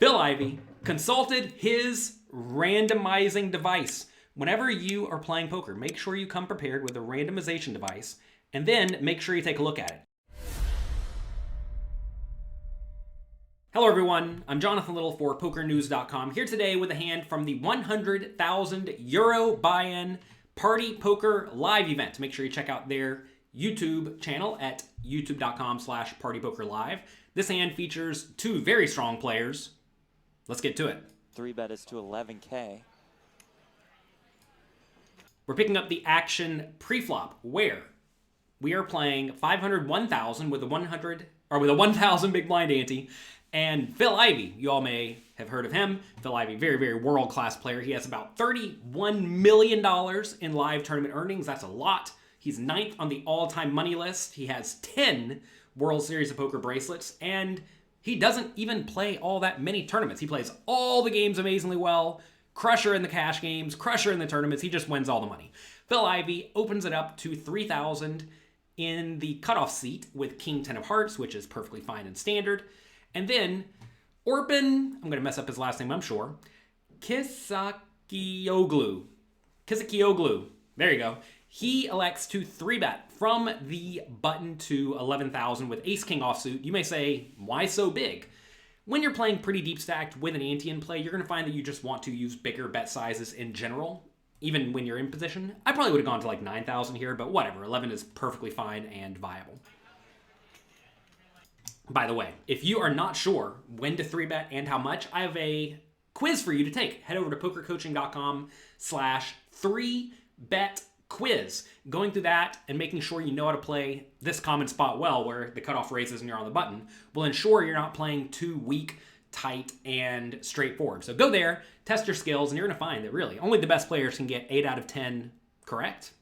Phil Ivey consulted his randomizing device. Whenever you are playing poker, make sure you come prepared with a randomization device, and then make sure you take a look at it. Hello everyone, I'm Jonathan Little for PokerNews.com, here today with a hand from the 100,000 euro buy-in Party Poker live event. Make sure you check out their YouTube channel at youtube.com/partypokerlive. This hand features two very strong players. Let's get to it. 3-bet is to 11K. We're picking up the action pre-flop where we are playing 500 1,000 with a 1,000 big blind ante. And Phil Ivey, you all may have heard of him. Phil Ivey, very, very world-class player. He has about $31 million in live tournament earnings. That's a lot. He's 9th on the all-time money list. He has 10 World Series of Poker bracelets, and he doesn't even play all that many tournaments. He plays all the games amazingly well. Crusher in the cash games, crusher in the tournaments. He just wins all the money. Phil Ivey opens it up to 3,000 in the cutoff seat with King 10 of Hearts, which is perfectly fine and standard. And then Orpen, I'm going to mess up his last name, I'm sure, Kisacikoglu. There you go. He elects to 3-bet from the button to 11,000 with Ace-King offsuit. You may say, why so big? When you're playing pretty deep stacked with an ante in play, you're going to find that you just want to use bigger bet sizes in general, even when you're in position. I probably would have gone to like 9,000 here, but whatever. 11 is perfectly fine and viable. By the way, if you are not sure when to 3-bet and how much, I have a quiz for you to take. Head over to pokercoaching.com/3bet quiz. Going through that and making sure you know how to play this common spot well, where the cutoff raises and you're on the button, will ensure you're not playing too weak, tight, and straightforward. So go there, test your skills, and you're going to find that really only the best players can get 8 out of 10 correct.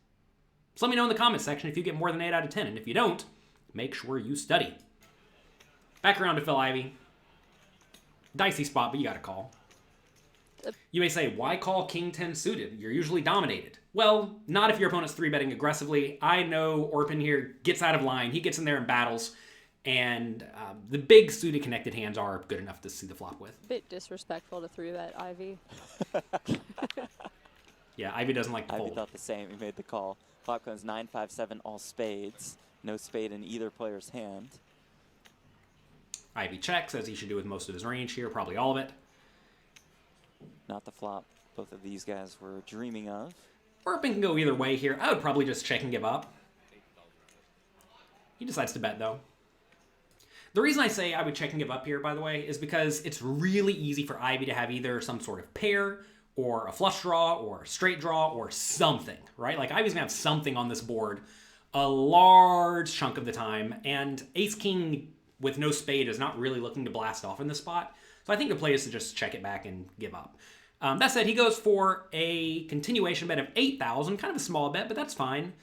So let me know in the comments section if you get more than 8 out of 10, and if you don't, make sure you study. Back around to Phil Ivey. Dicey spot, but you got to call. You may say, why call King 10 suited? You're usually dominated. Well, not if your opponent's 3-betting aggressively. I know Orpen here gets out of line. He gets in there and battles. And the big suited connected hands are good enough to see the flop with. Bit disrespectful to 3-bet Ivey. Yeah, Ivey doesn't like to fold. Ivey thought the same. He made the call. Flop comes 9-5-7 all spades. No spade in either player's hand. Ivey checks, as he should do with most of his range here, probably all of it. Not the flop both of these guys were dreaming of. Orpen can go either way here. I would probably just check and give up. He decides to bet, though. The reason I say I would check and give up here, by the way, is because it's really easy for Ivey to have either some sort of pair, or a flush draw, or a straight draw, or something, right? Like, Ivey's going to have something on this board a large chunk of the time, and Ace-King with no spade is not really looking to blast off in this spot. So I think the play is to just check it back and give up. That said, he goes for a continuation bet of 8,000, kind of a small bet, but that's fine.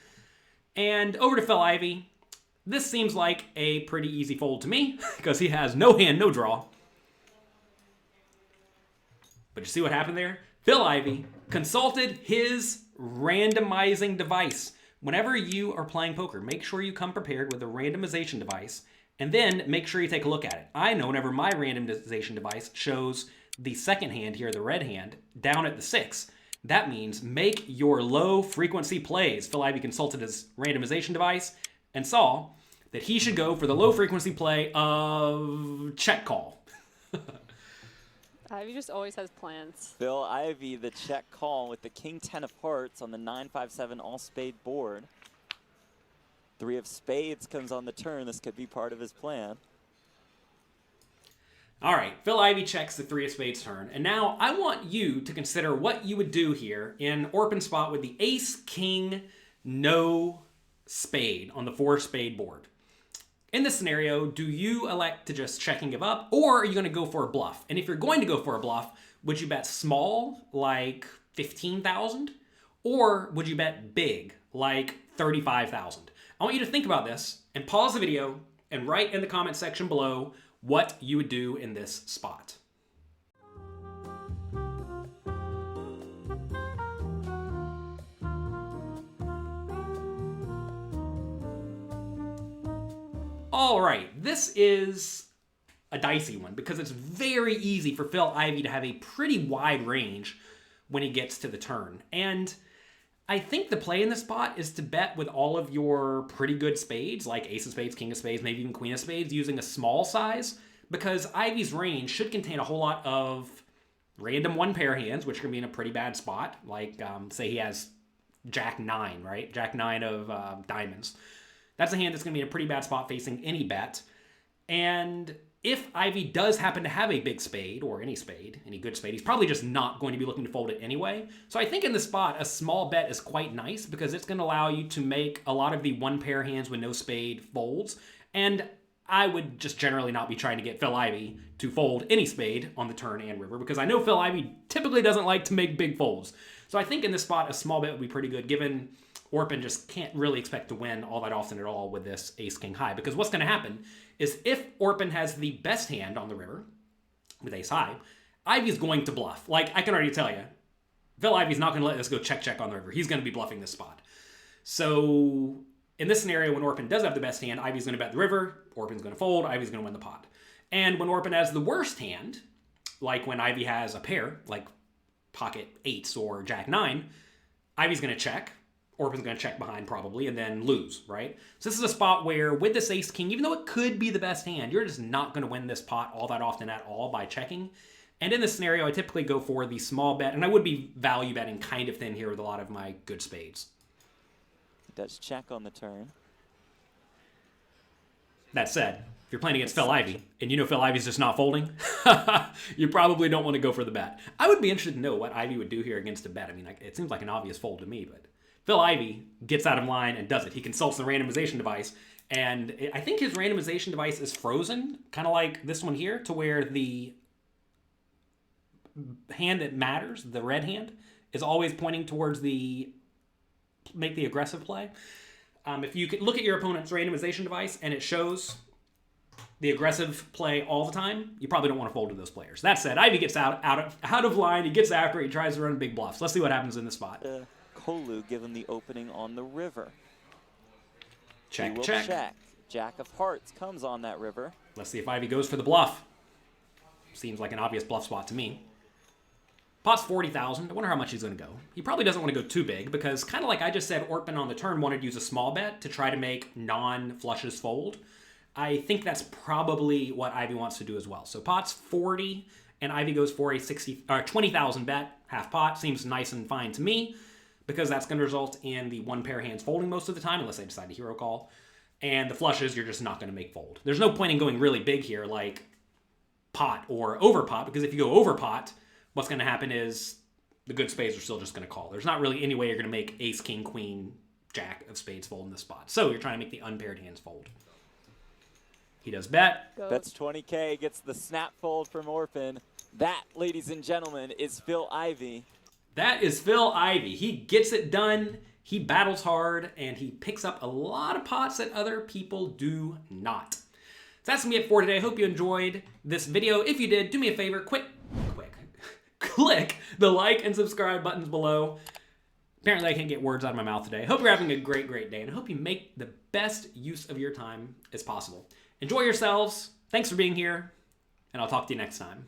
And over to Phil Ivey. This seems like a pretty easy fold to me, because he has no hand, no draw. But you see what happened there? Phil Ivey consulted his randomizing device. Whenever you are playing poker, make sure you come prepared with a randomization device, and then make sure you take a look at it. I know whenever my randomization device shows the second hand here, the red hand, down at the 6, that means make your low frequency plays. Phil Ivey consulted his randomization device and saw that he should go for the low frequency play of check call. Ivey just always has plans. Phil Ivey, the check call with the King 10 of Hearts on the 9-5-7 all spade board. 3 of spades comes on the turn. This could be part of his plan. All right, Phil Ivey checks the 3 of spades turn. And now I want you to consider what you would do here in Orpen spot with the Ace-King no spade on the 4 spade board. In this scenario, do you elect to just check and give up, or are you going to go for a bluff? And if you're going to go for a bluff, would you bet small, like 15,000? Or would you bet big, like 35,000? I want you to think about this and pause the video and write in the comment section below what you would do in this spot. All right, this is a dicey one because it's very easy for Phil Ivey to have a pretty wide range when he gets to the turn. And I think the play in this spot is to bet with all of your pretty good spades, like ace of spades, king of spades, maybe even queen of spades, using a small size, because Ivey's range should contain a whole lot of random one pair hands, which can be in a pretty bad spot. Like, say he has Jack 9, right? Jack 9 of diamonds. That's a hand that's going to be in a pretty bad spot facing any bet. And if Ivey does happen to have a big spade, or any good spade, he's probably just not going to be looking to fold it anyway. So I think in this spot, a small bet is quite nice because it's going to allow you to make a lot of the one pair hands with no spade folds. And I would just generally not be trying to get Phil Ivey to fold any spade on the turn and river because I know Phil Ivey typically doesn't like to make big folds. So I think in this spot, a small bet would be pretty good given Orpen just can't really expect to win all that often at all with this ace-king high. Because what's going to happen is if Orpen has the best hand on the river with ace high, Ivey's going to bluff. Like, I can already tell you, Phil Ivey's not going to let this go check on the river. He's going to be bluffing this spot. So in this scenario, when Orpen does have the best hand, Ivey's going to bet the river, Orpen's going to fold, Ivey's going to win the pot. And when Orpen has the worst hand, like when Ivey has a pair, like pocket eights or jack 9, Ivey's going to check. Orpen's going to check behind probably and then lose, right? So this is a spot where with this ace-king, even though it could be the best hand, you're just not going to win this pot all that often at all by checking. And in this scenario, I typically go for the small bet, and I would be value betting kind of thin here with a lot of my good spades. It does check on the turn. That said, if you're playing against Phil Ivey, and you know Phil Ivey's just not folding, you probably don't want to go for the bet. I would be interested to know what Ivey would do here against a bet. I mean, it seems like an obvious fold to me, but Phil Ivey gets out of line and does it. He consults the randomization device, and I think his randomization device is frozen, kind of like this one here, to where the hand that matters, the red hand, is always pointing towards make the aggressive play. If you could look at your opponent's randomization device and it shows the aggressive play all the time, you probably don't want to fold to those players. That said, Ivey gets out of line, he gets after it, he tries to run big bluffs. Let's see what happens in this spot. Koglu given the opening on the river. Check, He will check. Jack of hearts comes on that river. Let's see if Ivey goes for the bluff. Seems like an obvious bluff spot to me. Pot's 40,000. I wonder how much he's going to go. He probably doesn't want to go too big because kind of like I just said, Orpen on the turn wanted to use a small bet to try to make non-flushes fold. I think that's probably what Ivey wants to do as well. So pot's 40 and Ivey goes for a 20,000 bet, half pot. Seems nice and fine to me because that's going to result in the one pair hands folding most of the time unless they decide to hero call. And the flushes, you're just not going to make fold. There's no point in going really big here like pot or over pot because if you go over pot, what's going to happen is the good spades are still just going to call. There's not really any way you're going to make ace, king, queen, jack of spades fold in this spot. So you're trying to make the unpaired hands fold. He does bet. Go. Bets 20K, gets the snap fold from Orpen. That, ladies and gentlemen, is Phil Ivey. That is Phil Ivey. He gets it done. He battles hard, and he picks up a lot of pots that other people do not. So that's going to be it for today. I hope you enjoyed this video. If you did, do me a favor, click the like and subscribe buttons below. Apparently I can't get words out of my mouth today. I hope you're having a great day, and I hope you make the best use of your time as possible. Enjoy yourselves. Thanks for being here, and I'll talk to you next time.